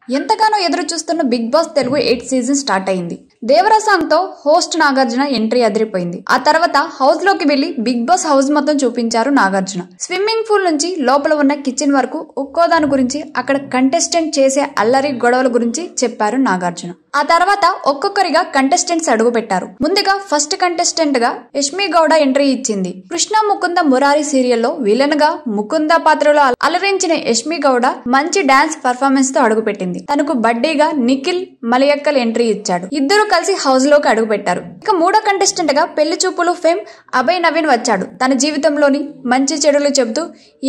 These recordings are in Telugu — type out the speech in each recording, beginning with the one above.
ఎంతగానో ఎదురు చూస్తున్న Bigg Boss Telugu 8th season start అయింది. దేవరా సాంగ్ తో హోస్ట్ నాగార్జున ఎంట్రీ అదిరిపోయింది. ఆ తర్వాత హౌస్ లోకి వెళ్లి బిగ్ బాస్ హౌస్ మొత్తం చూపించారు నాగార్జున. స్విమ్మింగ్ పూల్ నుంచి లోపల ఉన్న కిచెన్ వరకు ఒక్కోదాని గురించి, అక్కడ కంటెస్టెంట్ చేసే అల్లరి గొడవల గురించి చెప్పారు నాగార్జున. ఆ తర్వాత ఒక్కొక్కరిగా కంటెస్టెంట్స్ అడుగు పెట్టారు. ముందుగా ఫస్ట్ కంటెస్టెంట్ గా యష్మి గౌడ ఎంట్రీ ఇచ్చింది. కృష్ణ ముకుంద మురారి సీరియల్లో విలన్ గా ముకుంద పాత్రలో అలరించిన యష్మి గౌడ మంచి డాన్స్ పర్ఫార్మెన్స్ తో అడుగుపెట్టింది. తనకు బడ్డీగా నిఖిల్ మలయక్కల్ ఎంట్రీ ఇచ్చాడు. ఇద్దరు కలిసి హౌస్ లోకి అడుగు పెట్టారు. ఇక మూడో కంటెస్టెంట్ గా పెళ్లి చూపులు ఫేమ్ అభయ్ నవీన్ వచ్చాడు. తన జీవితంలోని మంచి చెడులు చెబుతూ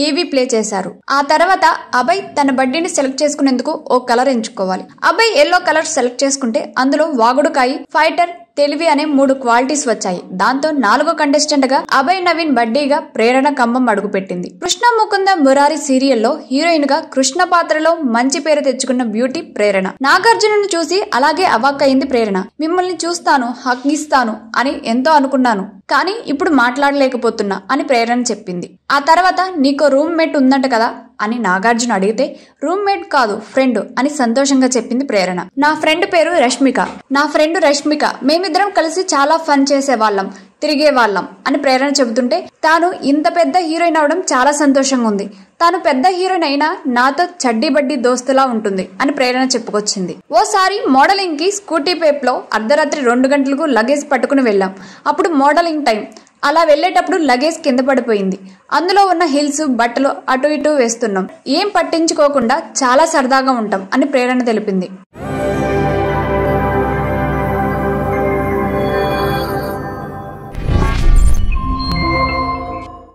ఏవీ ప్లే చేశారు. ఆ తర్వాత అభయ్ తన బడ్డీని సెలెక్ట్ చేసుకునేందుకు ఓ కలర్ ఎంచుకోవాలి. అభయ్ ఎల్లో కలర్ సెలెక్ట్ చేసుకుంటే అందులో వాగుడుకాయి, ఫైటర్, తెలివి అనే 3 క్వాలిటీస్ వచ్చాయి. దాంతో 4వ కంటెస్టెంట్ గా అభయ్ నవీన్ బడ్డీగా ప్రేరణ కంబం అడుగుపెట్టింది. కృష్ణ ముకుంద మురారి సీరియల్లో హీరోయిన్ గా కృష్ణ పాత్రలో మంచి పేరు తెచ్చుకున్న బ్యూటీ ప్రేరణ. నాగార్జునను చూసి అలాగే అవాక్కయింది ప్రేరణ. మిమ్మల్ని చూస్తాను, హక్ ఇస్తాను అని ఎంతో అనుకున్నాను, కానీ ఇప్పుడు మాట్లాడలేకపోతున్నా అని ప్రేరణ చెప్పింది. ఆ తర్వాత నీకో రూమ్ మేట్ ఉందంట కదా అని నాగార్జున అడిగితే రూమ్ మేట్ కాదు, ఫ్రెండ్ అని సంతోషంగా చెప్పింది ప్రేరణ. నా ఫ్రెండ్ పేరు రష్మిక, మేమిద్దరం కలిసి చాలా ఫన్ చేసేవాళ్ళం, తిరిగేవాళ్ళం అని ప్రేరణ చెబుతుంటే తాను ఇంత పెద్ద హీరోయిన్ అవడం చాలా సంతోషంగా ఉంది. తాను పెద్ద హీరోయిన్ అయినా నాతో చడ్డీ బడ్డీ దోస్తులా ఉంటుంది అని ప్రేరణ చెప్పుకొచ్చింది. ఓసారి మోడలింగ్ కి స్కూటీ పేప్ లో అర్ధరాత్రి 2 గంటలకు లగేజ్ పట్టుకుని వెళ్ళాం. అప్పుడు మోడలింగ్ టైం. అలా వెళ్లేటప్పుడు లగేజ్ కింద పడిపోయింది. అందులో ఉన్న హిల్స్, బట్టలు అటు ఇటు వేస్తున్నాం. ఏం పట్టించుకోకుండా చాలా సరదాగా ఉంటాం అని ప్రేరణ తెలిపింది.